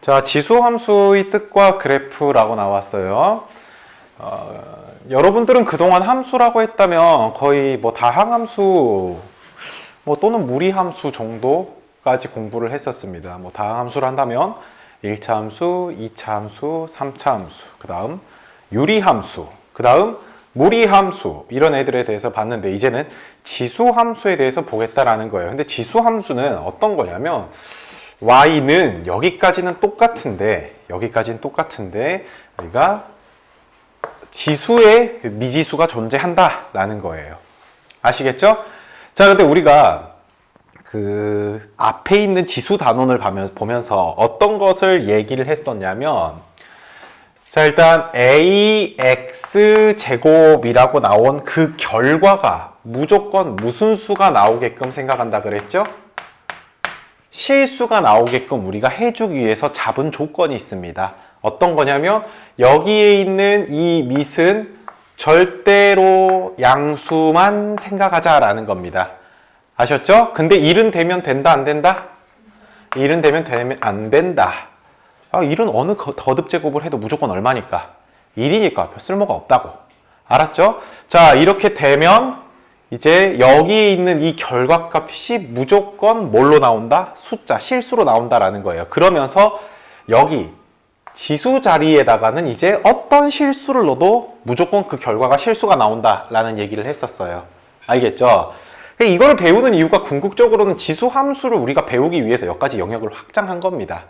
자, 지수함수의 뜻과 그래프라고 나왔어요. 여러분들은 그동안 함수라고 했다면 거의 뭐 다항함수 또는 무리함수 정도까지 공부를 했었습니다. 뭐 다항함수를 한다면 1차 함수, 2차 함수, 3차 함수, 그 다음 유리함수, 그 다음 무리함수, 이런 애들에 대해서 봤는데 이제는 지수함수에 대해서 보겠다라는 거예요. 근데 지수함수는 어떤 거냐면 y는 여기까지는 똑같은데 우리가 지수에 미지수가 존재한다라는 거예요. 아시겠죠? 자, 근데 우리가 그 앞에 있는 지수 단원을 보면서 어떤 것을 얘기를 했었냐면, 자, 일단 ax 제곱이라고 나온 그 결과가 무조건 무슨 수가 나오게끔 생각한다 그랬죠? 실수가 나오게끔 우리가 해주기 위해서 잡은 조건이 있습니다. 어떤 거냐면 여기에 있는 이 밑은 절대로 양수만 생각하자라는 겁니다. 아셨죠? 근데 1은 되면 된다, 안 된다? 1은 되면 안 된다. 1은 어느 거듭제곱을 해도 무조건 얼마니까? 1이니까 별 쓸모가 없다고. 알았죠? 자, 이렇게 되면 이제 여기에 있는 이 결과값이 무조건 뭘로 나온다? 숫자, 실수로 나온다라는 거예요. 그러면서 여기 지수 자리에다가는 이제 어떤 실수를 넣어도 무조건 그 결과가 실수가 나온다라는 얘기를 했었어요. 알겠죠? 이거를 배우는 이유가 궁극적으로는 지수 함수를 우리가 배우기 위해서 여기까지 영역을 확장한 겁니다.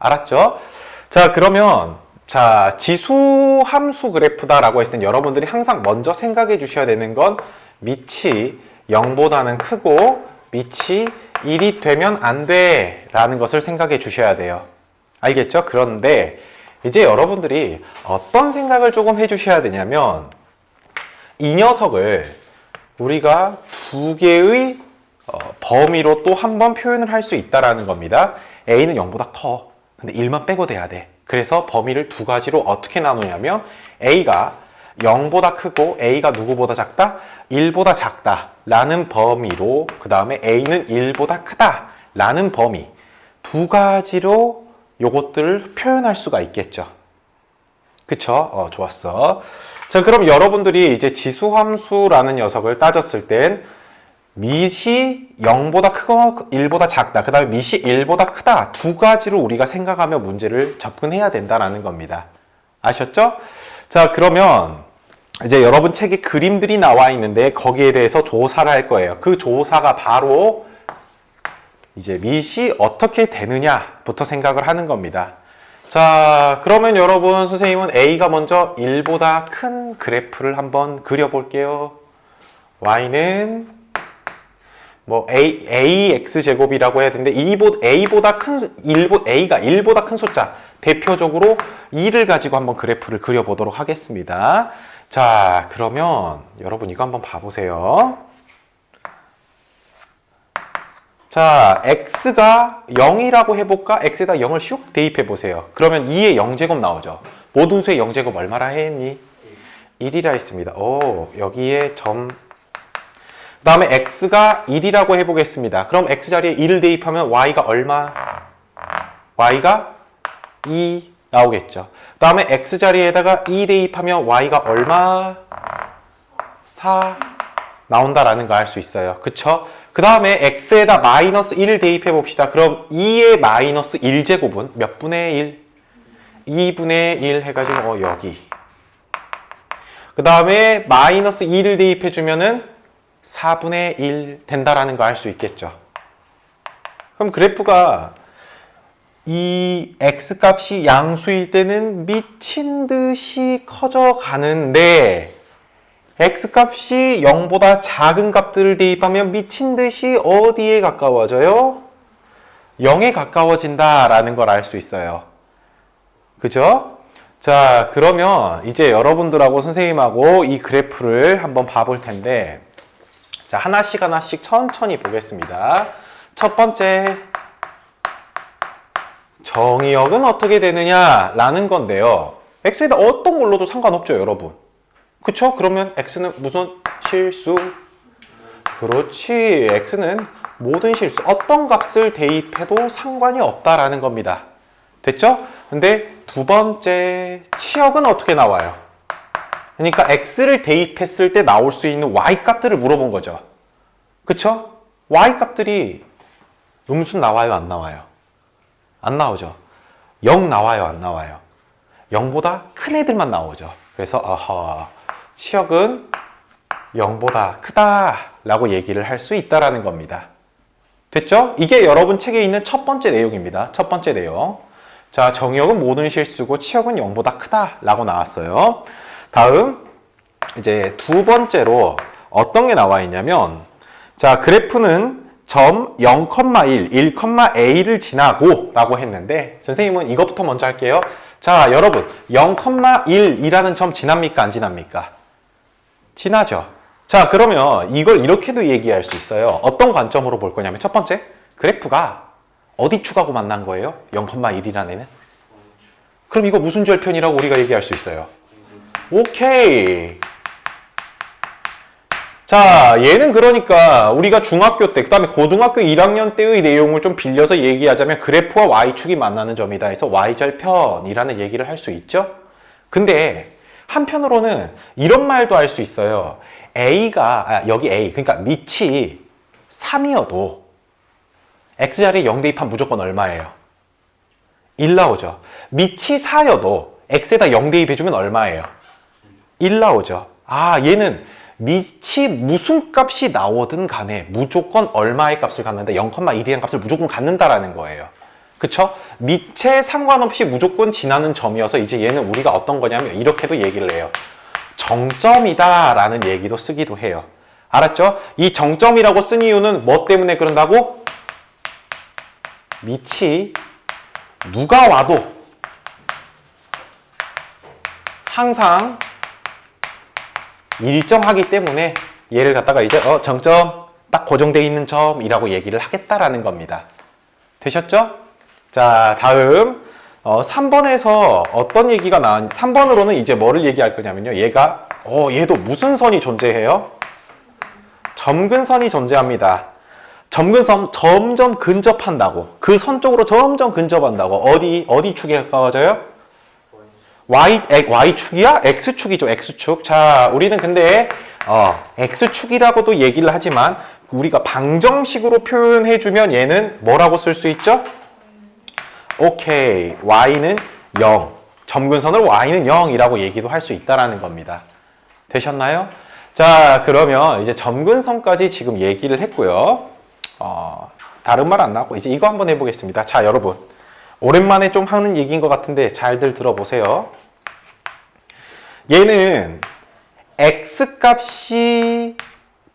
알았죠? 자, 그러면 지수 함수 그래프다라고 했을 땐 여러분들이 항상 먼저 생각해 주셔야 되는 건 밑이 0보다는 크고 밑이 1이 되면 안 돼 라는 것을 생각해 주셔야 돼요. 알겠죠? 그런데 이제 여러분들이 어떤 생각을 조금 해 주셔야 되냐면 이 녀석을 우리가 두 개의 범위로 또 한 번 표현을 할 수 있다라는 겁니다. a는 0보다 커. 근데 1만 빼고 돼야 돼. 그래서 범위를 두 가지로 어떻게 나누냐면 a가 0보다 크고 a가 누구보다 작다? 1보다 작다 라는 범위로, 그 다음에 a는 1보다 크다 라는 범위, 두 가지로 요것들을 표현할 수가 있겠죠. 그쵸? 좋았어. 자, 그럼 여러분들이 이제 지수함수라는 녀석을 따졌을 땐 밑이 0보다 크고 1보다 작다, 그 다음에 밑이 1보다 크다, 두 가지로 우리가 생각하며 문제를 접근해야 된다는 겁니다. 아셨죠? 자, 그러면 이제 여러분 책에 그림들이 나와 있는데 거기에 대해서 조사를 할 거예요. 그 조사가 바로 이제 밑이 어떻게 되느냐부터 생각을 하는 겁니다. 자, 그러면 여러분, 선생님은 a가 먼저 1보다 큰 그래프를 한번 그려볼게요. y는 뭐 ax 제곱이라고 해야 되는데 a가 1보다 큰 숫자, 대표적으로 2를 가지고 한번 그래프를 그려보도록 하겠습니다. 자, 그러면 여러분 이거 한번 봐보세요. 자, x가 0이라고 해볼까? x에다 0을 슉 대입해보세요. 그러면 2의 0제곱 나오죠. 모든 수의 0제곱 얼마나 했니? 1이라 했습니다. 여기에 점. 그 다음에 x가 1이라고 해보겠습니다. 그럼 x 자리에 1을 대입하면 y가 얼마? y가 2 나오겠죠. 그 다음에 x 자리에다가 2 대입하면 y가 얼마? 4 나온다라는 거 알 수 있어요. 그쵸? 그 다음에 x에다 마이너스 1을 대입해 봅시다. 그럼 2의 마이너스 1제곱은 몇 분의 1? 2분의 1 해가지고 여기. 그 다음에 마이너스 2를 대입해 주면은 4분의 1 된다라는 거 알 수 있겠죠. 그럼 그래프가 이 x값이 양수일 때는 미친 듯이 커져 가는데 x값이 0보다 작은 값들을 대입하면 미친 듯이 어디에 가까워져요? 0에 가까워진다라는 걸 알 수 있어요. 그죠? 자, 그러면 이제 여러분들하고 선생님하고 이 그래프를 한번 봐볼 텐데, 자, 하나씩 천천히 보겠습니다. 첫 번째, 정의역은 어떻게 되느냐라는 건데요. x에다 어떤 걸로도 상관없죠, 여러분. 그쵸? 그러면 x는 무슨 실수? 그렇지. x는 모든 실수, 어떤 값을 대입해도 상관이 없다라는 겁니다. 됐죠? 근데 두 번째 치역은 어떻게 나와요? 그러니까 x를 대입했을 때 나올 수 있는 y 값들을 물어본 거죠. 그쵸? y 값들이 음수 나와요, 안 나와요? 안 나오죠. 0 나와요, 안 나와요? 0보다 큰 애들만 나오죠. 그래서 치역은 0보다 크다라고 얘기를 할 수 있다라는 겁니다. 됐죠? 이게 여러분 책에 있는 첫 번째 내용입니다. 첫 번째 내용. 자, 정의역은 모든 실수고 치역은 0보다 크다라고 나왔어요. 다음 이제 두 번째로 어떤 게 나와 있냐면, 자, 그래프는 점 0,1, 1,a를 지나고 라고 했는데, 선생님은 이것부터 먼저 할게요. 자, 여러분 0,1이라는 점 지납니까, 안 지납니까? 지나죠. 자, 그러면 이걸 이렇게도 얘기할 수 있어요. 어떤 관점으로 볼 거냐면, 첫 번째, 그래프가 어디 축하고 만난 거예요? 0,1이라는 애는? 그럼 이거 무슨 절편이라고 우리가 얘기할 수 있어요? 오케이. 자, 얘는 그러니까 우리가 중학교 때, 그 다음에 고등학교 1학년 때의 내용을 좀 빌려서 얘기하자면 그래프와 y축이 만나는 점이다 해서 y절편이라는 얘기를 할 수 있죠? 근데 한편으로는 이런 말도 할 수 있어요. 여기 A, 그러니까 밑이 3이어도 x자리에 0 대입하면 무조건 얼마예요? 1 나오죠. 밑이 4여도 x에다 0 대입해주면 얼마예요? 1 나오죠. 얘는 밑이 무슨 값이 나오든 간에 무조건 얼마의 값을 갖는다. 0,1이라는 값을 무조건 갖는다라는 거예요. 그쵸? 밑에 상관없이 무조건 지나는 점이어서 이제 얘는 우리가 어떤 거냐면 이렇게도 얘기를 해요. 정점이다 라는 얘기도 쓰기도 해요. 알았죠? 이 정점이라고 쓴 이유는 뭐 때문에 그런다고? 밑이 누가 와도 항상 일정하기 때문에 얘를 갖다가 이제 정점 딱 고정되어 있는 점이라고 얘기를 하겠다라는 겁니다. 되셨죠? 자, 다음 3번에서 어떤 얘기가 나왔는지, 3번으로는 이제 뭐를 얘기할 거냐면요. 얘도 무슨 선이 존재해요? 점근선이 존재합니다. 점근선 점점 근접한다고. 그 선 쪽으로 점점 근접한다고. 어디 축이 가까워져요? Y축이야? X축이죠, X축. 자, 우리는 근데, X축이라고도 얘기를 하지만, 우리가 방정식으로 표현해주면 얘는 뭐라고 쓸 수 있죠? 오케이. Y는 0. 점근선을 Y는 0이라고 얘기도 할 수 있다라는 겁니다. 되셨나요? 자, 그러면 이제 점근선까지 지금 얘기를 했고요. 다른 말 안 나왔고, 이제 이거 한번 해보겠습니다. 자, 여러분. 오랜만에 좀 하는 얘기인 것 같은데 잘들 들어보세요. 얘는 x값이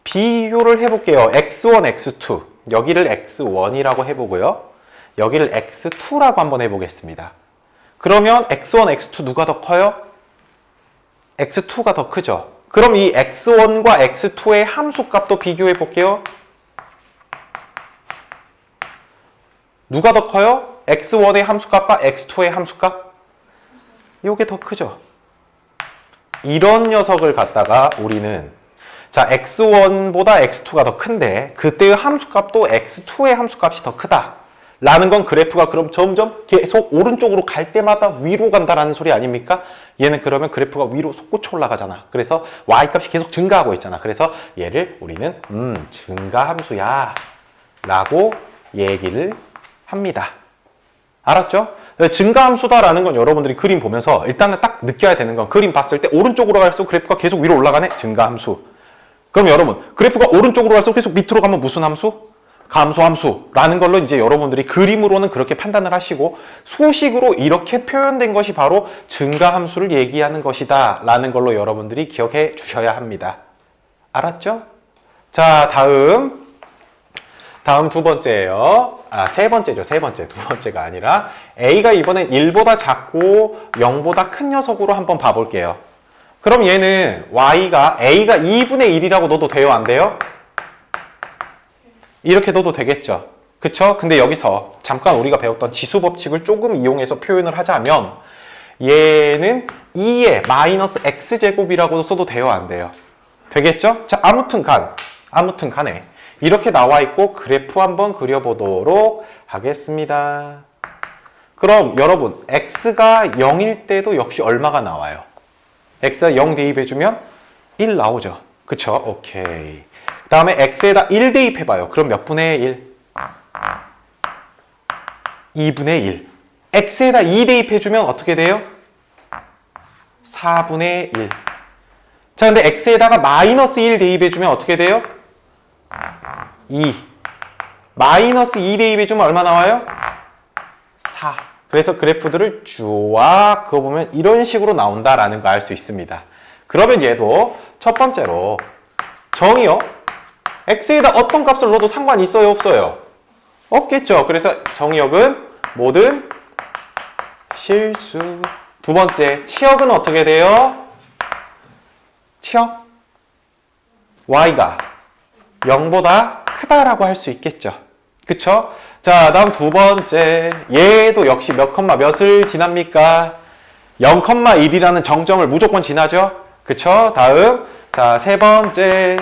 비교를 해볼게요. x1, x2. 여기를 x1이라고 해보고요. 여기를 x2라고 한번 해보겠습니다. 그러면 x1, x2 누가 더 커요? x2가 더 크죠. 그럼 이 x1과 x2의 함수값도 비교해 볼게요. 누가 더 커요? x1의 함수값과 x2의 함수값? 이게 더 크죠. 이런 녀석을 갖다가 우리는 자, x1보다 x2가 더 큰데 그때의 함수값도 x2의 함수값이 더 크다 라는 건 그래프가 그럼 점점 계속 오른쪽으로 갈 때마다 위로 간다라는 소리 아닙니까? 얘는 그러면 그래프가 위로 솟구쳐 올라가잖아. 그래서 y값이 계속 증가하고 있잖아. 그래서 얘를 우리는 증가함수야 라고 얘기를 합니다. 알았죠? 증가함수다라는 건 여러분들이 그림 보면서 일단은 딱 느껴야 되는 건 그림 봤을 때 오른쪽으로 갈수록 그래프가 계속 위로 올라가네? 증가함수. 그럼 여러분 그래프가 오른쪽으로 갈수록 계속 밑으로 가면 무슨 함수? 감소함수라는 걸로 이제 여러분들이 그림으로는 그렇게 판단을 하시고 수식으로 이렇게 표현된 것이 바로 증가함수를 얘기하는 것이다 라는 걸로 여러분들이 기억해 주셔야 합니다. 알았죠? 자, 다음 두 번째예요. 세 번째죠. 세 번째. 두 번째가 아니라 A가 이번엔 1보다 작고 0보다 큰 녀석으로 한번 봐볼게요. 그럼 얘는 A가 2분의 1이라고 넣어도 돼요? 안 돼요? 이렇게 넣어도 되겠죠. 그쵸? 근데 여기서 잠깐 우리가 배웠던 지수법칙을 조금 이용해서 표현을 하자면 얘는 2의 마이너스 x제곱이라고도 써도 돼요? 안 돼요? 되겠죠? 자, 아무튼 간에 이렇게 나와 있고 그래프 한번 그려보도록 하겠습니다. 그럼 여러분 x가 0일 때도 역시 얼마가 나와요? x가 0 대입해주면 1 나오죠. 그쵸? 오케이. 그 다음에 x에다 1 대입해봐요. 그럼 몇 분의 1? 2분의 1. x에다 2 대입해주면 어떻게 돼요? 4분의 1. 자, 근데 x에다가 마이너스 1 대입해주면 어떻게 돼요? 2. 마이너스 2 대입해주면 얼마 나와요? 4. 그래서 그래프들을 쭉 그거 보면 이런 식으로 나온다라는 거 알 수 있습니다. 그러면 얘도 첫 번째로 정의요. x에다 어떤 값을 넣어도 상관이 있어요? 없어요? 없겠죠. 그래서 정의역은 모든 실수. 두 번째, 치역은 어떻게 돼요? 치역? y가 0보다 크다라고 할 수 있겠죠. 그쵸? 자, 다음 두 번째. 얘도 역시 몇 컴마 몇을 지납니까? 0,1이라는 정점을 무조건 지나죠? 그쵸? 다음. 자, 세 번째.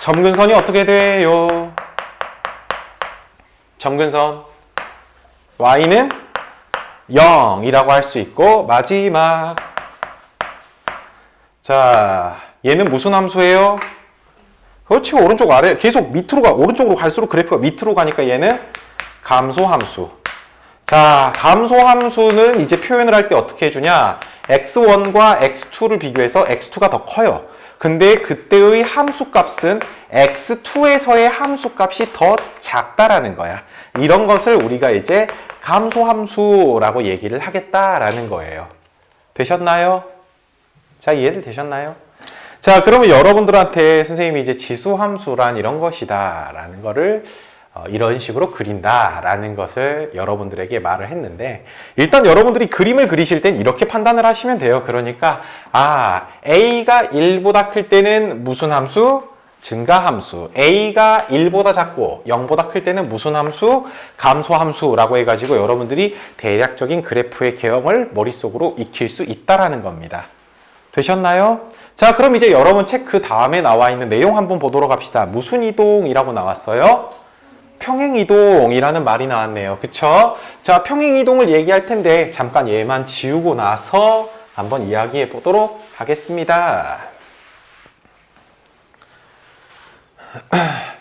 점근선이 어떻게 돼요? 점근선. y는 0이라고 할 수 있고, 마지막. 자, 얘는 무슨 함수예요? 그렇지, 오른쪽 아래 계속 밑으로 가. 오른쪽으로 갈수록 그래프가 밑으로 가니까 얘는 감소함수. 자, 감소함수는 이제 표현을 할 때 어떻게 해주냐? x1과 x2를 비교해서 x2가 더 커요. 근데 그때의 함수값은 x2에서의 함수값이 더 작다라는 거야. 이런 것을 우리가 이제 감소함수라고 얘기를 하겠다라는 거예요. 되셨나요? 자, 이해들 되셨나요? 자, 그러면 여러분들한테 선생님이 이제 지수함수란 이런 것이다 라는 거를 이런 식으로 그린다라는 것을 여러분들에게 말을 했는데, 일단 여러분들이 그림을 그리실 땐 이렇게 판단을 하시면 돼요. 그러니까 A가 1보다 클 때는 무슨 함수? 증가함수. A가 1보다 작고 0보다 클 때는 무슨 함수? 감소함수라고 해가지고 여러분들이 대략적인 그래프의 개형을 머릿속으로 익힐 수 있다라는 겁니다. 되셨나요? 자, 그럼 이제 여러분 책 그 다음에 나와 있는 내용 한번 보도록 합시다. 무슨 이동이라고 나왔어요? 평행이동이라는 말이 나왔네요. 그쵸? 자, 평행이동을 얘기할 텐데 잠깐 얘만 지우고 나서 한번 이야기해 보도록 하겠습니다.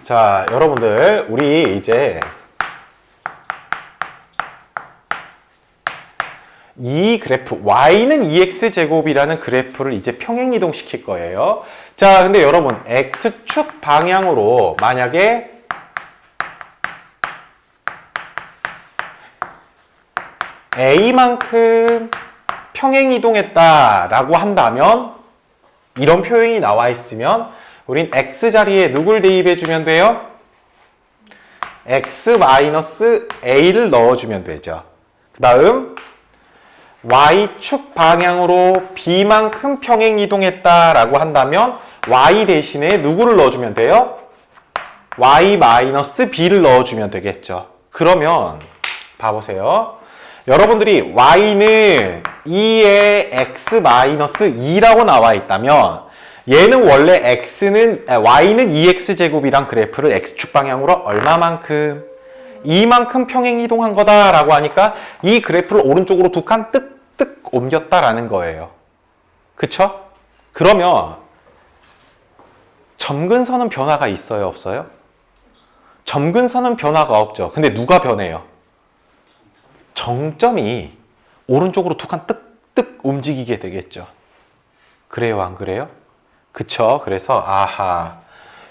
자, 여러분들 우리 이제 이 그래프 y는 2x제곱이라는 그래프를 이제 평행이동 시킬 거예요. 자, 근데 여러분 x축 방향으로 만약에 a만큼 평행이동했다라고 한다면, 이런 표현이 나와 있으면 우린 x자리에 누굴 대입해주면 돼요? x-a를 넣어주면 되죠. 그 다음 y축 방향으로 b만큼 평행이동했다라고 한다면 y 대신에 누구를 넣어주면 돼요? y-b를 넣어주면 되겠죠. 그러면 봐보세요. 여러분들이 y는 2의 x-2라고 나와 있다면 얘는 원래 y는 2x제곱이란 그래프를 x축 방향으로 얼마만큼? 이만큼 평행이동한 거다라고 하니까 이 그래프를 오른쪽으로 두 칸 뜩뜩 옮겼다라는 거예요. 그쵸? 그러면 점근선은 변화가 있어요? 없어요? 점근선은 변화가 없죠. 근데 누가 변해요? 정점이 오른쪽으로 두 칸 뜩뜩 움직이게 되겠죠. 그래요? 안 그래요? 그쵸? 그래서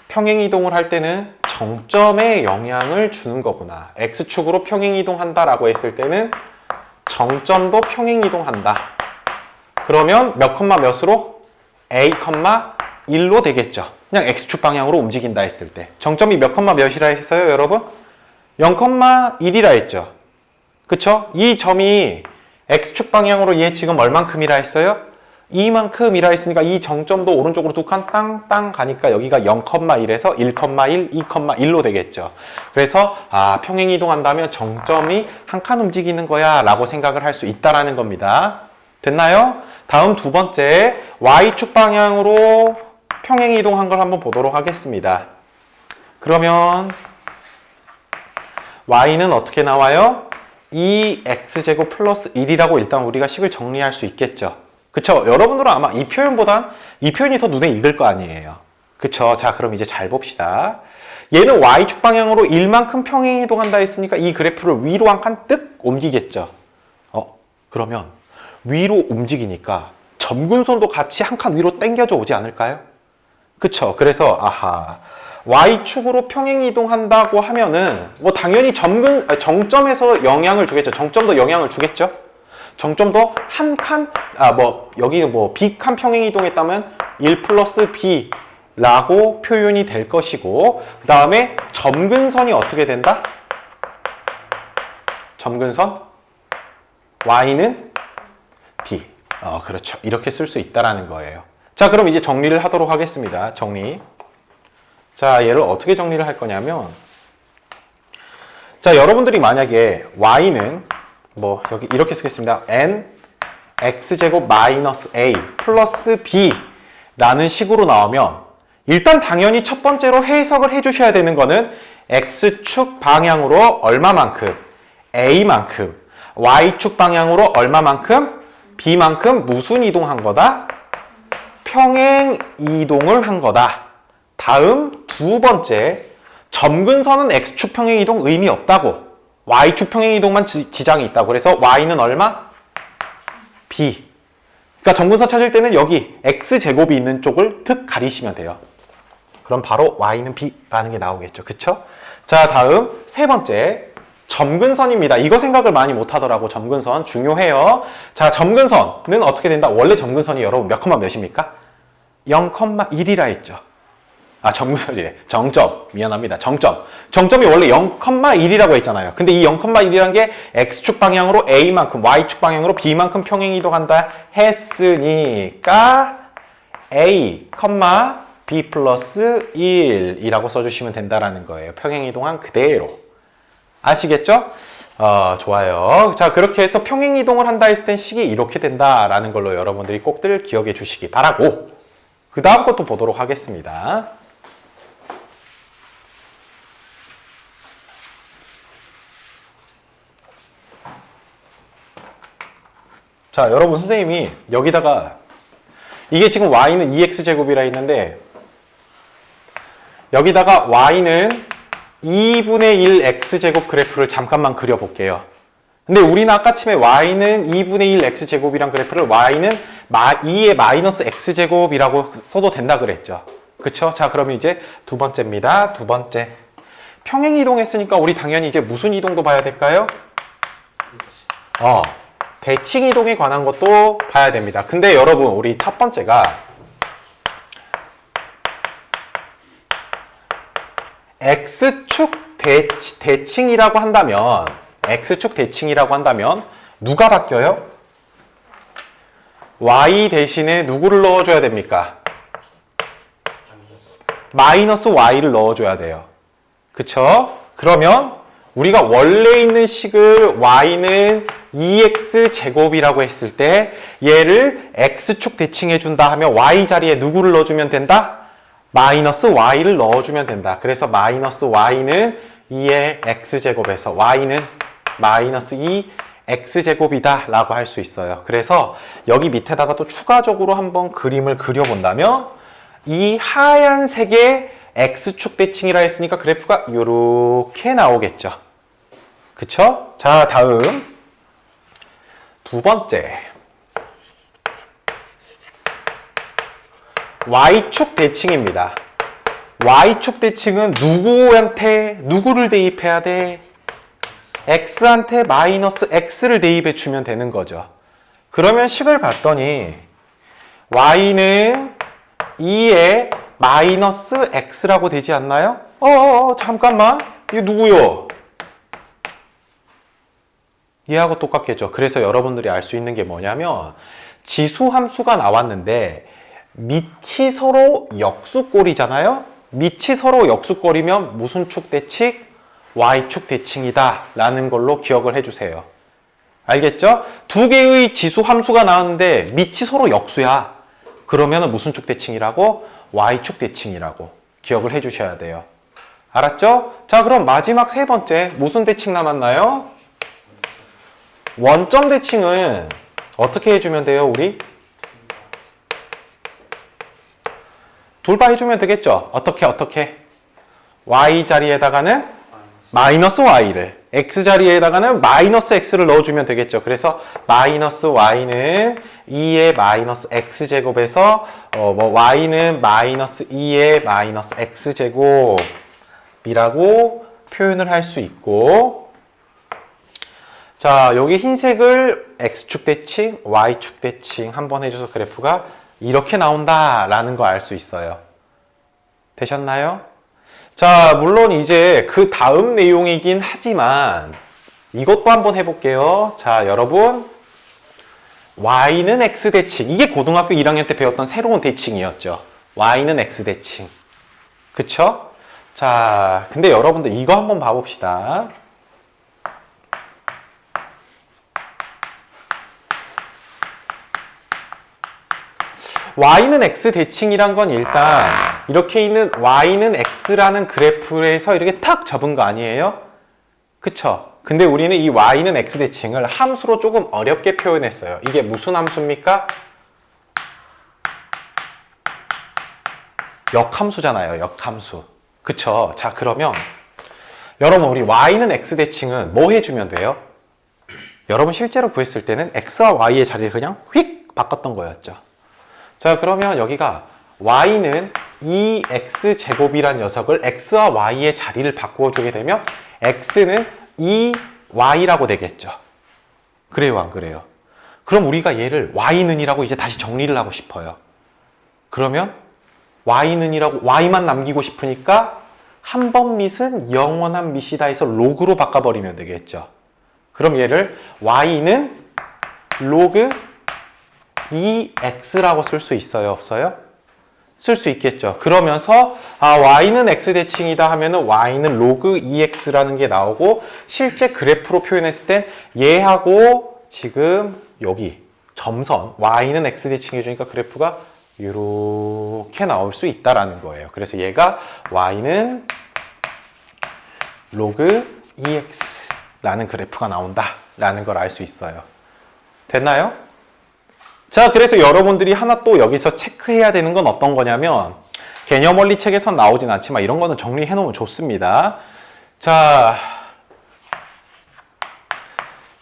평행이동을 할 때는 정점에 영향을 주는 거구나. x축으로 평행이동한다라고 했을 때는 정점도 평행이동한다. 그러면 몇 컴마 몇으로? a, 1로 되겠죠. 그냥 x축 방향으로 움직인다 했을 때. 정점이 몇 컴마 몇이라 했어요, 여러분? 0,1이라 했죠. 그쵸? 이 점이 x축 방향으로 얘 지금 얼만큼이라 했어요? 이만큼이라 했으니까 이 정점도 오른쪽으로 두 칸 땅땅 가니까 여기가 0,1에서 1,1, 2,1로 되겠죠. 그래서 평행이동한다면 정점이 한 칸 움직이는 거야 라고 생각을 할 수 있다라는 겁니다. 됐나요? 다음 두 번째, y축 방향으로 평행이동한 걸 한번 보도록 하겠습니다. 그러면 y는 어떻게 나와요? 2x제곱 플러스 1이라고 일단 우리가 식을 정리할 수 있겠죠. 그쵸? 여러분들은 아마 이 표현보단 이 표현이 더 눈에 익을 거 아니에요. 그쵸? 자, 그럼 이제 잘 봅시다. 얘는 y축 방향으로 1만큼 평행 이동한다 했으니까 이 그래프를 위로 한 칸 뜩 옮기겠죠. 그러면 위로 움직이니까 점근선도 같이 한 칸 위로 당겨져 오지 않을까요? 그쵸? 그래서 y축으로 평행 이동한다고 하면은 뭐 당연히 정점에서 영향을 주겠죠. 정점도 영향을 주겠죠. 정점도 한 칸, 여기는 뭐 b칸 평행 이동했다면 1 플러스 b라고 표현이 될 것이고, 그 다음에 점근선이 어떻게 된다? 점근선 y는 b. 그렇죠. 이렇게 쓸 수 있다라는 거예요. 자, 그럼 이제 정리를 하도록 하겠습니다. 정리. 자, 얘를 어떻게 정리를 할 거냐면, 자, 여러분들이 만약에 y는 뭐 여기 이렇게 쓰겠습니다. n x제곱 마이너스 a 플러스 b 라는 식으로 나오면 일단 당연히 첫 번째로 해석을 해주셔야 되는 거는 x축 방향으로 얼마만큼, a만큼, y축 방향으로 얼마만큼, b만큼 무슨 이동한 거다? 평행 이동을 한 거다. 다음 두 번째, 점근선은 x축 평행 이동 의미 없다고. y축 평행 이동만 지장이 있다고. 그래서 y는 얼마? b. 그러니까 점근선 찾을 때는 여기 x제곱이 있는 쪽을 툭 가리시면 돼요. 그럼 바로 y는 b라는 게 나오겠죠. 그쵸? 자, 다음 세 번째, 점근선입니다. 이거 생각을 많이 못 하더라고. 점근선 중요해요. 자, 점근선은 어떻게 된다? 원래 점근선이 여러분 몇 컴마 몇입니까? 0,1이라 했죠. 점근선이래. 정점. 미안합니다. 정점. 정점이 원래 0,1이라고 했잖아요. 근데 이 0,1이란 게 x축 방향으로 a만큼, y축 방향으로 b만큼 평행 이동한다 했으니까 a, b 플러스 1이라고 써주시면 된다라는 거예요. 평행 이동한 그대로. 아시겠죠? 좋아요. 자, 그렇게 해서 평행 이동을 한다 했을 땐 식이 이렇게 된다라는 걸로 여러분들이 꼭들 기억해 주시기 바라고, 그 다음 것도 보도록 하겠습니다. 자, 여러분, 선생님이 여기다가 이게 지금 y는 2x제곱이라 했는데 여기다가 y는 2분의 1 x제곱 그래프를 잠깐만 그려볼게요. 근데 우리는 아까 침에 y는 2분의 1 x제곱이란 그래프를 y는 2의 마이너스 x제곱이라고 써도 된다 그랬죠. 그쵸? 자, 그러면 이제 두 번째입니다. 두 번째. 평행 이동했으니까 우리 당연히 이제 무슨 이동도 봐야 될까요? 대칭 이동에 관한 것도 봐야 됩니다. 근데 여러분, 우리 첫 번째가 x축 대칭이라고 한다면, x축 대칭이라고 한다면 누가 바뀌어요? y 대신에 누구를 넣어줘야 됩니까? 마이너스 y를 넣어줘야 돼요. 그쵸? 그러면 우리가 원래 있는 식을 y는 2x 제곱이라고 했을 때 얘를 x축 대칭해준다 하면 y 자리에 누구를 넣어주면 된다? 마이너스 y를 넣어주면 된다. 그래서 마이너스 y는 2의 x제곱에서 y는 마이너스 2 x제곱이다 라고 할 수 있어요. 그래서 여기 밑에다가 또 추가적으로 한번 그림을 그려본다면 이 하얀색의 x축 대칭이라 했으니까 그래프가 이렇게 나오겠죠. 그쵸? 자, 다음 두 번째, y축 대칭입니다. y축 대칭은 누구를 대입해야 돼? x한테 마이너스 x를 대입해 주면 되는 거죠. 그러면 식을 봤더니 y는 2의 마이너스 x라고 되지 않나요? 잠깐만, 이거 누구요? 얘하고 똑같겠죠. 그래서 여러분들이 알 수 있는 게 뭐냐면 지수 함수가 나왔는데 밑이 서로 역수꼴이잖아요. 밑이 서로 역수꼴이면 무슨 축 대칭? y축 대칭이다 라는 걸로 기억을 해주세요. 알겠죠? 두 개의 지수 함수가 나왔는데 밑이 서로 역수야. 그러면 무슨 축 대칭이라고? y축 대칭이라고 기억을 해주셔야 돼요. 알았죠? 자, 그럼 마지막 세 번째 무슨 대칭 남았나요? 원점 대칭은 어떻게 해주면 돼요, 우리? 돌파해주면 되겠죠? 어떻게? y 자리에다가는 마이너스 y를, x 자리에다가는 마이너스 x를 넣어주면 되겠죠. 그래서 마이너스 y는 2의 마이너스 x제곱에서 y는 마이너스 2의 마이너스 x제곱이라고 표현을 할 수 있고, 자, 여기 흰색을 x축 대칭, y축 대칭 한번 해줘서 그래프가 이렇게 나온다라는 거 알 수 있어요. 되셨나요? 자, 물론 이제 그 다음 내용이긴 하지만 이것도 한번 해볼게요. 자, 여러분, y는 x 대칭. 이게 고등학교 1학년 때 배웠던 새로운 대칭이었죠. y는 x 대칭. 그쵸? 자, 근데 여러분들 이거 한번 봐봅시다. y는 x 대칭이란 건 일단 이렇게 있는 y는 x라는 그래프에서 이렇게 탁 잡은 거 아니에요? 그쵸? 근데 우리는 이 y는 x 대칭을 함수로 조금 어렵게 표현했어요. 이게 무슨 함수입니까? 역함수잖아요. 역함수. 그쵸? 자, 그러면 여러분, 우리 y는 x 대칭은 뭐 해주면 돼요? 여러분 실제로 구했을 때는 x와 y의 자리를 그냥 휙 바꿨던 거였죠. 자, 그러면 여기가 y는 2x제곱이란 녀석을 x와 y의 자리를 바꾸어주게 되면 x는 2y라고 되겠죠. 그래요, 안 그래요? 그럼 우리가 얘를 y는이라고 이제 다시 정리를 하고 싶어요. 그러면 y는이라고 y만 남기고 싶으니까 한 번 밑은 영원한 밑이다 해서 로그로 바꿔버리면 되겠죠. 그럼 얘를 y는 로그 2x라고 쓸 수 있어요, 없어요? 쓸 수 있겠죠. 그러면서 y는 x 대칭이다 하면은 y는 로그 2x라는 게 나오고, 실제 그래프로 표현했을 땐 얘하고 지금 여기 점선 y는 x 대칭 해주니까 그래프가 이렇게 나올 수 있다라는 거예요. 그래서 얘가 y는 로그 2x라는 그래프가 나온다라는 걸 알 수 있어요. 됐나요? 자, 그래서 여러분들이 하나 또 여기서 체크해야 되는 건 어떤 거냐면, 개념 원리 책에선 나오진 않지만 이런 거는 정리해 놓으면 좋습니다. 자,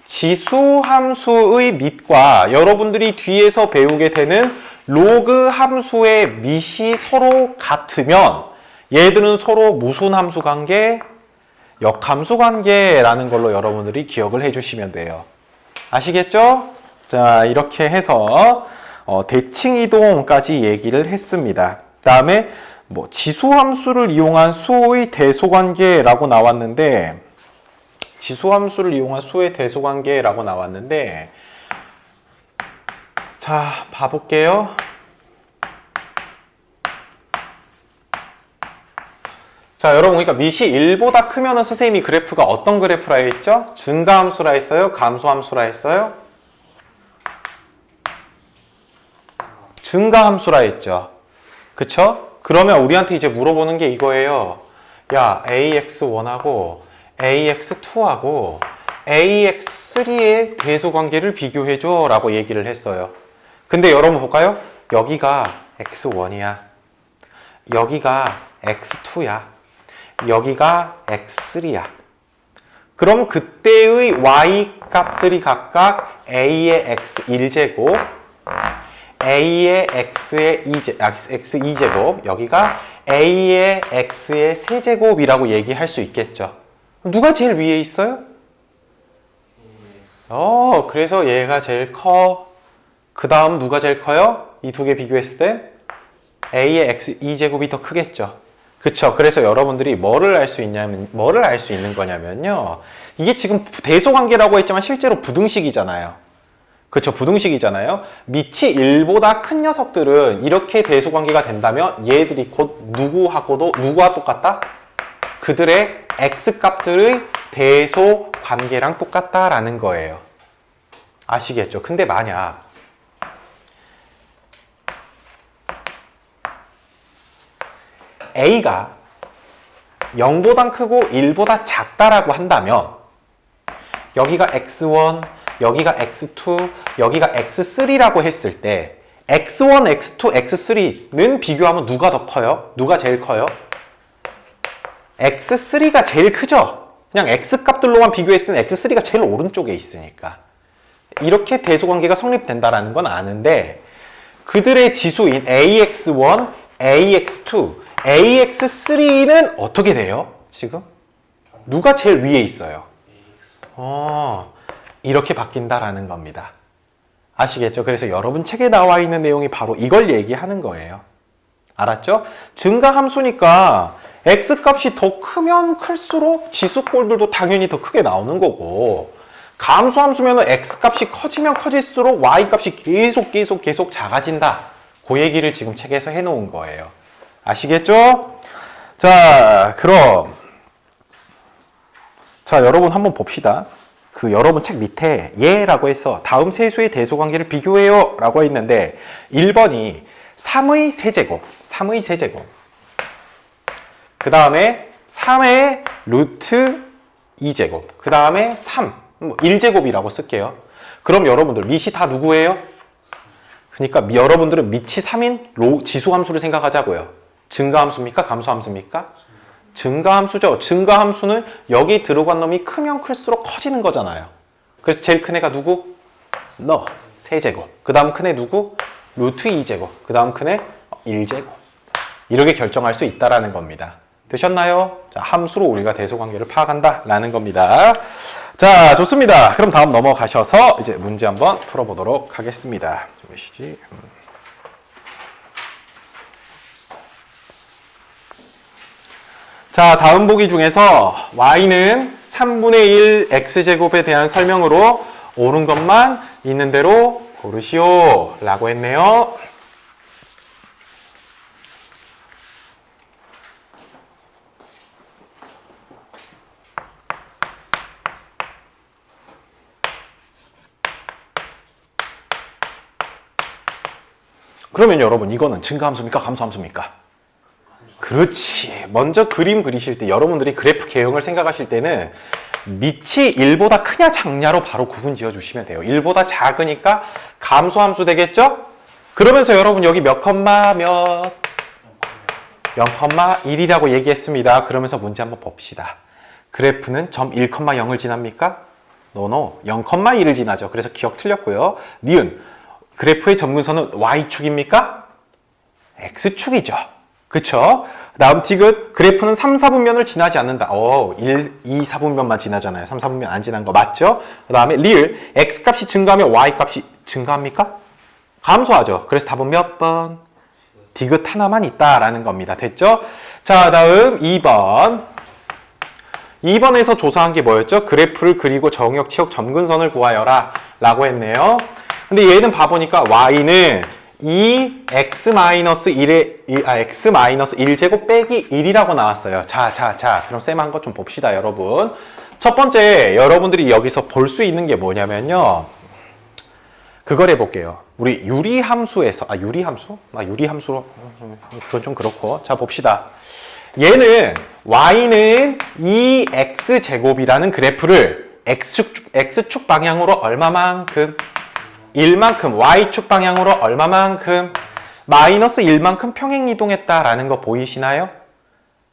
지수 함수의 밑과 여러분들이 뒤에서 배우게 되는 로그 함수의 밑이 서로 같으면 얘들은 서로 무슨 함수 관계? 역함수 관계라는 걸로 여러분들이 기억을 해주시면 돼요. 아시겠죠? 자, 이렇게 해서 대칭 이동까지 얘기를 했습니다. 다음에 뭐 지수함수를 이용한 수의 대소관계라고 나왔는데, 자, 봐볼게요. 자, 여러분, 그러니까 밑이 1보다 크면은 선생님이 그래프가 어떤 그래프라 했죠? 증가함수라 했어요? 감소함수라 했어요? 증가함수라 했죠. 그쵸? 그러면 우리한테 이제 물어보는 게 이거예요. 야, AX1하고 AX2하고 AX3의 대소관계를 비교해줘 라고 얘기를 했어요. 근데 여러분 볼까요? 여기가 X1이야. 여기가 X2야. 여기가 X3야. 그럼 그때의 Y 값들이 각각 A의 X1제곱, A의 X의 X2제곱, 여기가 A의 X의 세제곱이라고 얘기할 수 있겠죠. 누가 제일 위에 있어요? 그래서 얘가 제일 커. 그 다음 누가 제일 커요? 이 두 개 비교했을 때 A의 X2제곱이 더 크겠죠. 그쵸? 그래서 여러분들이 뭐를 알 수 있는 거냐면요. 이게 지금 대소관계라고 했지만 실제로 부등식이잖아요. 그쵸? 부등식이잖아요. 밑이 1보다 큰 녀석들은 이렇게 대소관계가 된다면 얘들이 곧 누구와 똑같다? 그들의 x값들의 대소관계랑 똑같다라는 거예요. 아시겠죠? 근데 만약 A가 0보다 크고 1보다 작다라고 한다면 여기가 x1, 여기가 x2, 여기가 x3라고 했을 때 x1, x2, x3는 비교하면 누가 더 커요? 누가 제일 커요? x3가 제일 크죠? 그냥 x값들로만 비교했을 때는 x3가 제일 오른쪽에 있으니까. 이렇게 대소관계가 성립된다는 건 아는데 그들의 지수인 ax1, ax2, ax3는 어떻게 돼요? 지금? 누가 제일 위에 있어요? 이렇게 바뀐다라는 겁니다. 아시겠죠? 그래서 여러분 책에 나와 있는 내용이 바로 이걸 얘기하는 거예요. 알았죠? 증가함수니까 x값이 더 크면 클수록 지수꼴들도 당연히 더 크게 나오는 거고 감소함수면 x값이 커지면 커질수록 y값이 계속 작아진다. 그 얘기를 지금 책에서 해놓은 거예요. 아시겠죠? 자, 그럼 자, 여러분 한번 봅시다. 그 여러분 책 밑에 예라고 해서 다음 세수의 대소관계를 비교해요 라고 했는데 1번이 3의 세제곱, 3의 세제곱 그 다음에 3의 루트 2제곱 그 다음에 3, 1제곱이라고 쓸게요. 그럼 여러분들 밑이 다 누구예요? 그러니까 여러분들은 밑이 3인 지수함수를 생각하자고요. 증가함수입니까? 감소함수입니까? 증가함수죠. 증가함수는 여기 들어간 놈이 크면 클수록 커지는 거잖아요. 그래서 제일 큰 애가 누구? 세제곱. 그 다음 큰 애 누구? 루트 2제곱. 그 다음 큰 애 1제곱. 이렇게 결정할 수 있다라는 겁니다. 되셨나요? 자, 함수로 우리가 대소관계를 파악한다라는 겁니다. 자, 좋습니다. 그럼 다음 넘어가셔서 이제 문제 한번 풀어보도록 하겠습니다. 좀 보시지. 자, 다음 보기 중에서 y는 3분의 1 x제곱에 대한 설명으로 옳은 것만 있는 대로 고르시오 라고 했네요. 그러면 여러분 이거는 증가함수입니까? 감소함수입니까? 그렇지. 먼저 그림 그리실 때 여러분들이 그래프 개형을 생각하실 때는 밑이 1보다 크냐 작냐로 바로 구분 지어 주시면 돼요. 1보다 작으니까 감소함수 되겠죠? 그러면서 여러분 여기 몇 컴마 몇? 0,1이라고 얘기했습니다. 그러면서 문제 한번 봅시다. 그래프는 점 1,0을 지납니까? 노노. 0,1을 지나죠. 그래서 기억 틀렸고요. 니은. 그래프의 점근선은 y축입니까? x축이죠. 그쵸? 다음 디귿. 그래프는 3, 4분면을 지나지 않는다. 1, 2, 4분면만 지나잖아요. 3, 4분면 안 지난 거 맞죠? 그 다음에 리을. x값이 증가하면 y값이 증가합니까? 감소하죠. 그래서 답은 몇 번? 디귿 하나만 있다라는 겁니다. 됐죠? 자, 다음 2번. 2번에서 조사한 게 뭐였죠? 그래프를 그리고 정역, 치역, 점근선을 구하여라 라고 했네요. 근데 얘는 봐보니까 y는 2x-1제곱 빼기 1이라고 나왔어요. 자, 그럼 쌤 한 거 좀 봅시다, 여러분. 첫 번째, 여러분들이 여기서 볼 수 있는 게 뭐냐면요. 그걸 해볼게요. 우리 유리함수에서, 유리함수로, 그건 좀 그렇고. 자, 봅시다. 얘는, y는 2x제곱이라는 그래프를 x축 방향으로 얼마만큼? 1만큼, y축 방향으로 얼마만큼? 마이너스 1만큼 평행이동했다라는 거 보이시나요?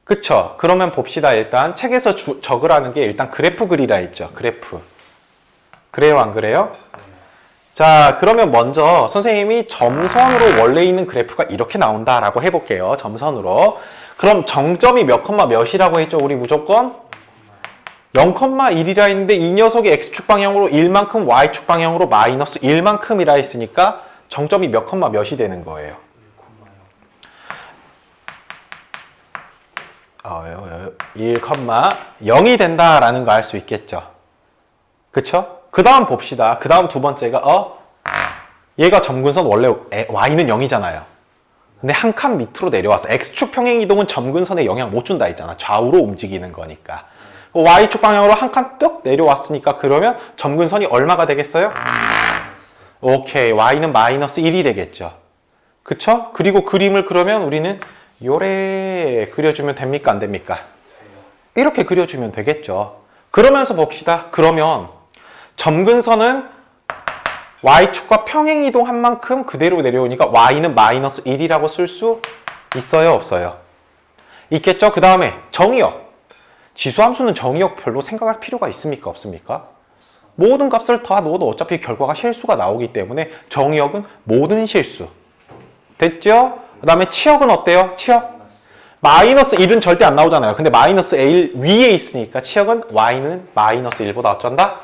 그쵸? 그러면 봅시다. 일단 책에서 적으라는 게 일단 그래프 그리라 했죠. 그래프. 그래요, 안 그래요? 자, 그러면 먼저 선생님이 점선으로 원래 있는 그래프가 이렇게 나온다라고 해볼게요. 점선으로. 그럼 정점이 몇 컴마 몇이라고 했죠? 우리 무조건? 0,1이라 했는데 이 녀석이 x축 방향으로 1만큼 y축 방향으로 마이너스 1만큼이라 했으니까 정점이 몇 컴마 몇이 되는 거예요? 1,0이 된다라는 거 알 수 있겠죠? 그쵸? 그 다음 봅시다. 그 다음 두 번째가 얘가 점근선 원래 y는 0이잖아요. 근데 한 칸 밑으로 내려왔어. x축 평행이동은 점근선에 영향 못 준다 했잖아. 좌우로 움직이는 거니까. y축 방향으로 한 칸 뚝 내려왔으니까 그러면 점근선이 얼마가 되겠어요? 오케이. y는 마이너스 1이 되겠죠. 그쵸? 그리고 그림을 그러면 우리는 요래 그려주면 됩니까? 안 됩니까? 이렇게 그려주면 되겠죠. 그러면서 봅시다. 그러면 점근선은 y축과 평행이동한 만큼 그대로 내려오니까 y는 마이너스 1이라고 쓸 수 있어요, 없어요? 있겠죠? 그 다음에 정의역. 지수함수는 정의역 별로 생각할 필요가 있습니까, 없습니까? 모든 값을 다 넣어도 어차피 결과가 실수가 나오기 때문에 정의역은 모든 실수. 됐죠? 그 다음에 치역은 어때요? 치역? 마이너스 1은 절대 안 나오잖아요. 근데 마이너스 1 위에 있으니까 치역은 y는 마이너스 1보다 어쩐다?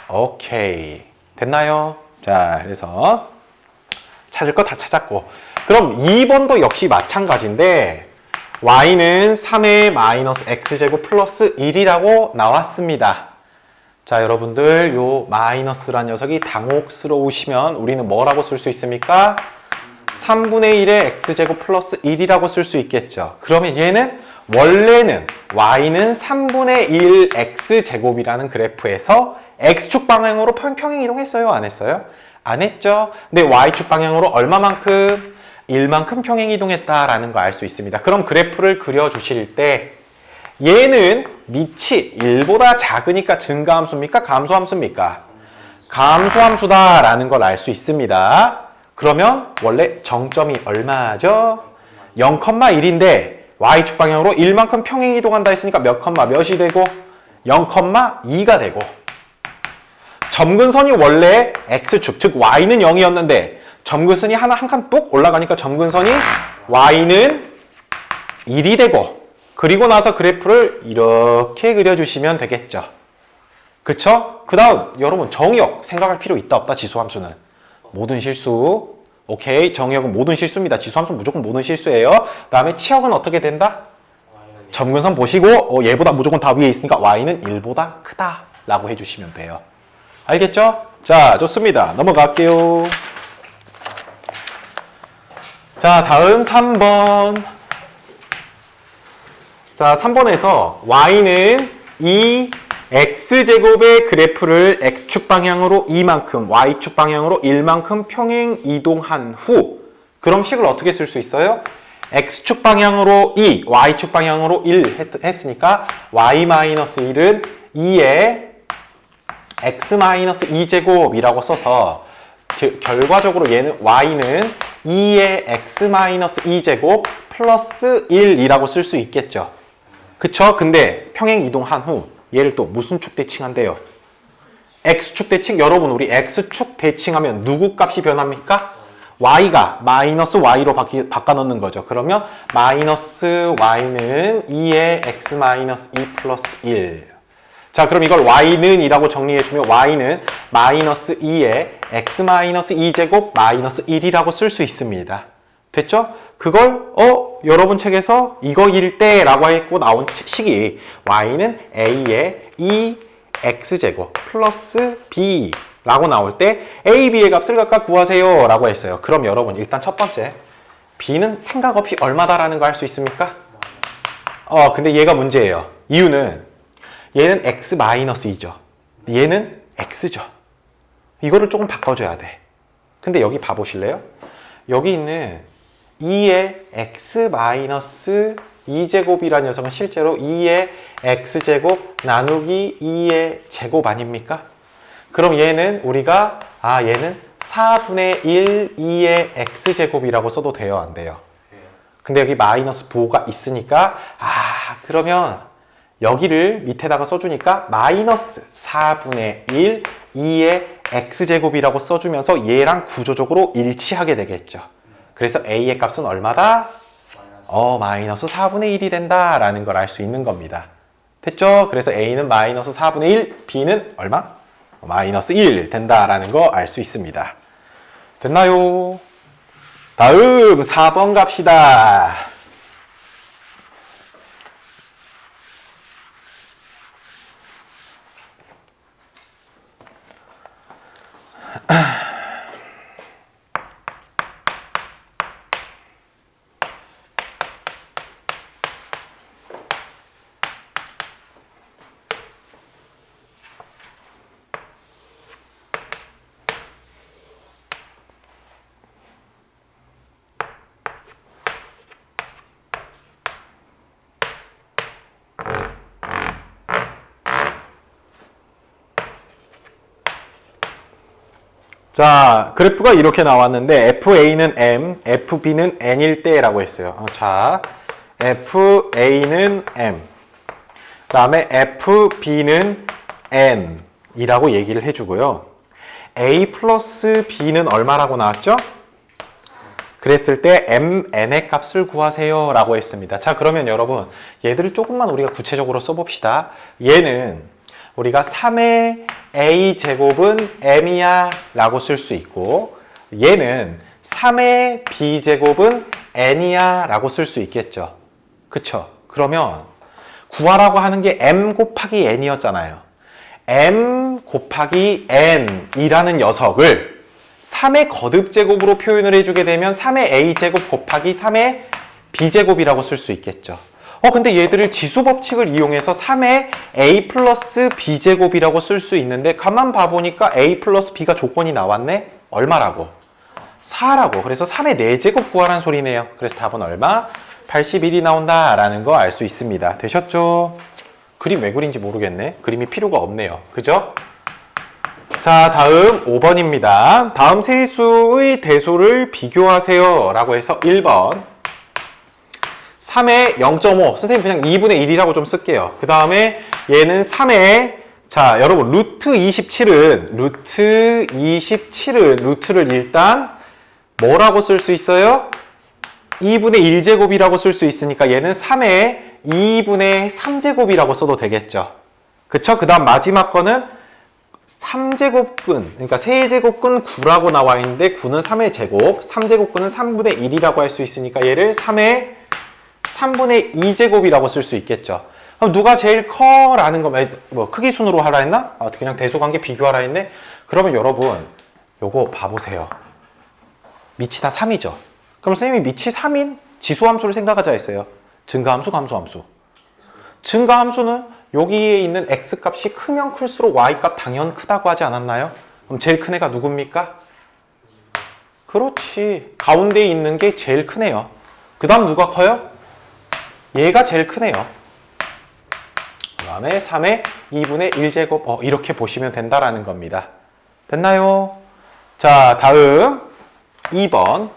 오케이. 됐나요? 자, 그래서 찾을 거 다 찾았고. 그럼 2번도 역시 마찬가지인데 y는 3의 마이너스 x제곱 플러스 1이라고 나왔습니다. 자, 여러분들 요 마이너스란 녀석이 당혹스러우시면 우리는 뭐라고 쓸 수 있습니까? 3분의 1의 x제곱 플러스 1이라고 쓸 수 있겠죠. 그러면 얘는 원래는 y는 3분의 1 x제곱이라는 그래프에서 x축 방향으로 평행 이동했어요? 안 했어요? 안 했죠. 근데 y축 방향으로 얼마만큼? 1만큼 평행 이동했다라는 거 알 수 있습니다. 그럼 그래프를 그려주실 때 얘는 밑이 1보다 작으니까 증가함수입니까? 감소함수입니까? 감소함수다라는 걸 알 수 있습니다. 그러면 원래 정점이 얼마죠? 0,1인데 y축 방향으로 1만큼 평행 이동한다 했으니까 몇 컴마 몇이 되고 0,2가 되고 점근선이 원래 x축, 즉 y는 0이었는데 점근선이 한 칸 뚝 올라가니까 점근선이 y는 1이 되고 그리고 나서 그래프를 이렇게 그려주시면 되겠죠. 그쵸? 그 다음 여러분 정의역 생각할 필요 있다 없다 지수함수는? 모든 실수. 오케이. 정의역은 모든 실수입니다. 지수함수는 무조건 모든 실수예요. 그 다음에 치역은 어떻게 된다? 점근선 보시고 얘보다 무조건 다 위에 있으니까 y는 1보다 크다 라고 해주시면 돼요. 알겠죠? 자, 좋습니다. 넘어갈게요. 자, 다음 3번. 자, 3번에서 y는 이 x제곱의 그래프를 x축 방향으로 2만큼, y축 방향으로 1만큼 평행 이동한 후 그럼 식을 어떻게 쓸 수 있어요? x축 방향으로 2, y축 방향으로 1 했으니까 y-1은 2의 x-2제곱이라고 써서 결과적으로 얘는 y는 2의 x-2제곱 플러스 1이라고 쓸 수 있겠죠. 그쵸? 근데 평행 이동한 후 얘를 또 무슨 축 대칭한대요? x축 대칭. 여러분 우리 x축 대칭하면 누구 값이 변합니까? y가 마이너스 y로 바꿔 넣는 거죠. 그러면 마이너스 y는 2의 x-2 플러스 1. 자, 그럼 이걸 y는 이라고 정리해주면 y는 마이너스 2의 x-2제곱 마이너스 1이라고 쓸 수 있습니다. 됐죠? 그걸 여러분 책에서 이거일 때라고 했고 나온 식이 y는 a의 2x제곱 플러스 b라고 나올 때 a, b의 값을 각각 구하세요 라고 했어요. 그럼 여러분 일단 첫 번째 b는 생각 없이 얼마다라는 거 알 수 있습니까? 근데 얘가 문제예요. 이유는 얘는 x-2죠. 얘는 x죠. 이거를 조금 바꿔줘야 돼. 근데 여기 봐보실래요? 여기 있는 2의 x-2제곱이라는 녀석은 실제로 2의 x제곱 나누기 2의 제곱 아닙니까? 그럼 얘는 우리가 얘는 4분의 1 2의 x제곱이라고 써도 돼요? 안 돼요? 근데 여기 마이너스 부호가 있으니까 그러면 여기를 밑에다가 써주니까 마이너스 4분의 1 2의 x제곱이라고 써주면서 얘랑 구조적으로 일치하게 되겠죠. 그래서 a의 값은 얼마다? 마이너스 4분의 1이 된다라는 걸 알 수 있는 겁니다. 됐죠? 그래서 a는 마이너스 4분의 1, b는 얼마? 마이너스 1 된다라는 거 알 수 있습니다. 됐나요? 다음 4번 갑시다. 자, 그래프가 이렇게 나왔는데 FA는 M, FB는 N일 때라고 했어요. 자, FA는 M, 그 다음에 FB는 N이라고 얘기를 해주고요. A 플러스 B는 얼마라고 나왔죠? 그랬을 때 MN의 값을 구하세요 라고 했습니다. 자, 그러면 여러분 얘들을 조금만 우리가 구체적으로 써봅시다. 얘는 우리가 3의 A제곱은 M이야 라고 쓸 수 있고, 얘는 3의 B제곱은 N이야 라고 쓸 수 있겠죠. 그쵸? 그러면 구하라고 하는 게 M 곱하기 N이었잖아요. M 곱하기 N이라는 녀석을 3의 거듭제곱으로 표현을 해주게 되면 3의 A제곱 곱하기 3의 B제곱이라고 쓸 수 있겠죠. 근데 얘들을 지수법칙을 이용해서 3의 A 플러스 B제곱이라고 쓸 수 있는데 가만 봐보니까 A 플러스 B가 조건이 나왔네? 얼마라고? 4라고. 그래서 3의 4제곱 구하라는 소리네요. 그래서 답은 얼마? 81이 나온다라는 거 알 수 있습니다. 되셨죠? 그림 왜 그린지 모르겠네. 그림이 필요가 없네요. 그죠? 자, 다음 5번입니다. 다음 세수의 대소를 비교하세요 라고 해서 1번 3의 0.5, 선생님 그냥 2분의 1이라고 좀 쓸게요. 그 다음에 얘는 3의, 자 여러분 루트 27은 루트를 일단 뭐라고 쓸 수 있어요? 2분의 1제곱이라고 쓸 수 있으니까 얘는 3의 2분의 3제곱이라고 써도 되겠죠. 그쵸? 그 다음 마지막 거는 3제곱근, 그러니까 세제곱근 9라고 나와 있는데 9는 3의 제곱, 3제곱근은 3분의 1이라고 할 수 있으니까 얘를 3의 3분의 2제곱이라고 쓸 수 있겠죠. 그럼 누가 제일 커? 라는 거, 뭐 크기 순으로 하라 했나? 그냥 대소관계 비교하라 했네? 그러면 여러분 요거 봐보세요. 밑이 다 3이죠. 그럼 선생님이 밑이 3인 지수함수를 생각하자 했어요. 증가함수, 감소함수. 증가함수는 여기에 있는 x값이 크면 클수록 y값 당연 크다고 하지 않았나요? 그럼 제일 큰 애가 누굽니까? 그렇지. 가운데에 있는 게 제일 크네요. 그 다음 누가 커요? 얘가 제일 크네요. 그 다음에 3의 2분의 1제곱 이렇게 보시면 된다라는 겁니다. 됐나요? 자, 다음 2번.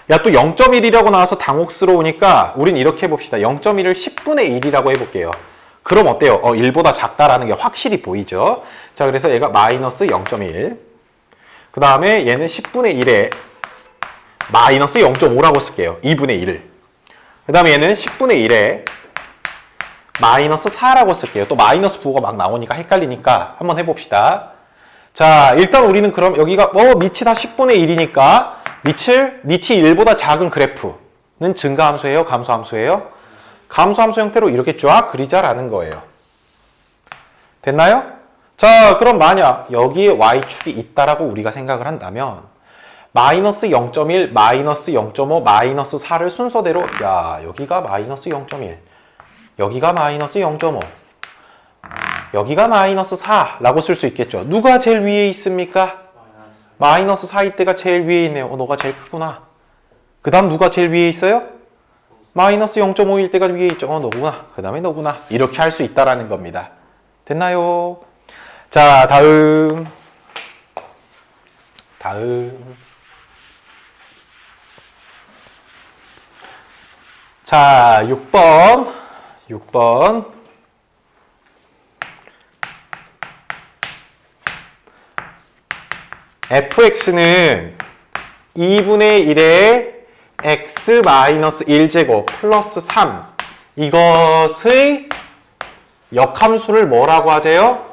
야, 또 0.1이라고 나와서 당혹스러우니까 우린 이렇게 해봅시다. 0.1을 10분의 1이라고 해볼게요. 그럼 어때요? 1보다 작다라는 게 확실히 보이죠? 자, 그래서 얘가 마이너스 0.1. 그 다음에 얘는 10분의 1에 마이너스 0.5라고 쓸게요. 2분의 1을. 그 다음에 얘는 10분의 1에 마이너스 4라고 쓸게요. 또 마이너스 부호가 막 나오니까 헷갈리니까 한번 해봅시다. 자, 일단 우리는 그럼 여기가 밑이 다 10분의 1이니까 밑이 1보다 작은 그래프는 증가함수예요? 감소함수예요? 감소함수 형태로 이렇게 쫙 그리자라는 거예요. 됐나요? 자, 그럼 만약 여기에 y축이 있다라고 우리가 생각을 한다면 마이너스 0.1, 마이너스 0.5, 마이너스 4를 순서대로 여기가 마이너스 0.1, 여기가 마이너스 0.5, 여기가 마이너스 4라고 쓸 수 있겠죠. 누가 제일 위에 있습니까? 마이너스 4일 때가 제일 위에 있네요. 너가 제일 크구나. 그 다음 누가 제일 위에 있어요? 마이너스 0.5일 때가 위에 있죠. 너구나. 그 다음에 너구나. 이렇게 할 수 있다라는 겁니다. 됐나요? 자, 다음. 자, 6번. fx는 2분의 1의 x-1제곱 플러스 3 이것의 역함수를 뭐라고 하재요?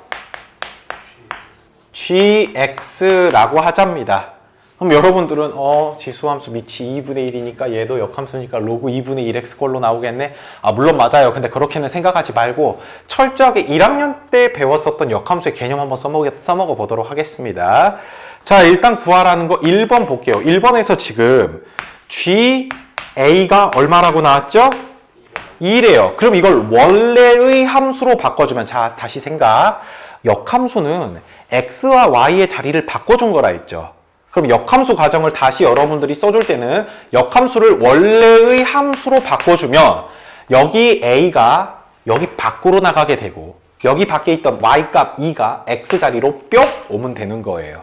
gx라고 하잡니다. 그럼 여러분들은 지수함수 밑이 2분의 1이니까 얘도 역함수니까 로그 2분의 1x 꼴로 나오겠네. 물론 맞아요. 근데 그렇게는 생각하지 말고 철저하게 1학년 때 배웠었던 역함수의 개념 한번 써먹어 보도록 하겠습니다. 자, 일단 구하라는 거 1번 볼게요. 1번에서 지금 GA가 얼마라고 나왔죠? 2래요. 그럼 이걸 원래의 함수로 바꿔주면, 자, 다시 생각. 역함수는 x와 y의 자리를 바꿔준 거라 했죠. 그럼 역함수 과정을 다시 여러분들이 써줄 때는 역함수를 원래의 함수로 바꿔주면 여기 a가 여기 밖으로 나가게 되고 여기 밖에 있던 y값 2가 x 자리로 뿅 오면 되는 거예요.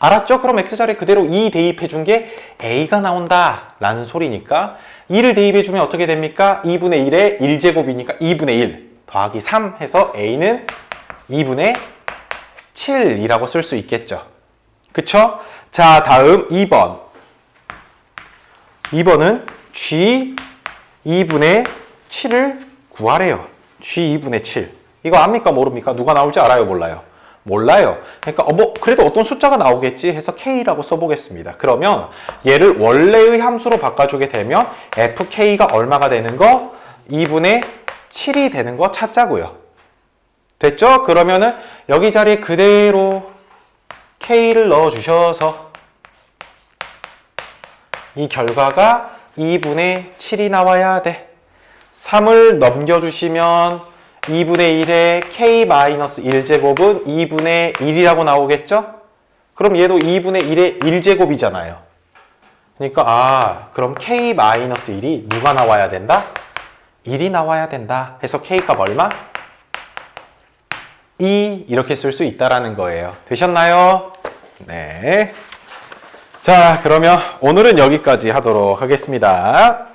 알았죠? 그럼 x자리에 그대로 2 대입해 준 게 a가 나온다 라는 소리니까 2를 대입해 주면 어떻게 됩니까? 2분의 1에 1제곱이니까 2분의 1 더하기 3 해서 a는 2분의 7이라고 쓸 수 있겠죠. 그쵸? 자, 다음 2번. 2번은 g 2분의 7을 구하래요. g 2분의 7. 이거 압니까? 모릅니까? 누가 나올지 알아요? 몰라요? 몰라요. 그러니까 그래도 어떤 숫자가 나오겠지 해서 k라고 써보겠습니다. 그러면 얘를 원래의 함수로 바꿔주게 되면 fk가 얼마가 되는 거? 2분의 7이 되는 거 찾자고요. 됐죠? 그러면은 여기 자리에 그대로 k를 넣어주셔서 이 결과가 2분의 7이 나와야 돼. 3을 넘겨주시면 2분의 1에 k-1제곱은 2분의 1이라고 나오겠죠? 그럼 얘도 2분의 1의 1제곱이잖아요. 그러니까 그럼 k-1이 누가 나와야 된다? 1이 나와야 된다. 해서 k값 얼마? 2 이렇게 쓸 수 있다라는 거예요. 되셨나요? 네. 자, 그러면 오늘은 여기까지 하도록 하겠습니다.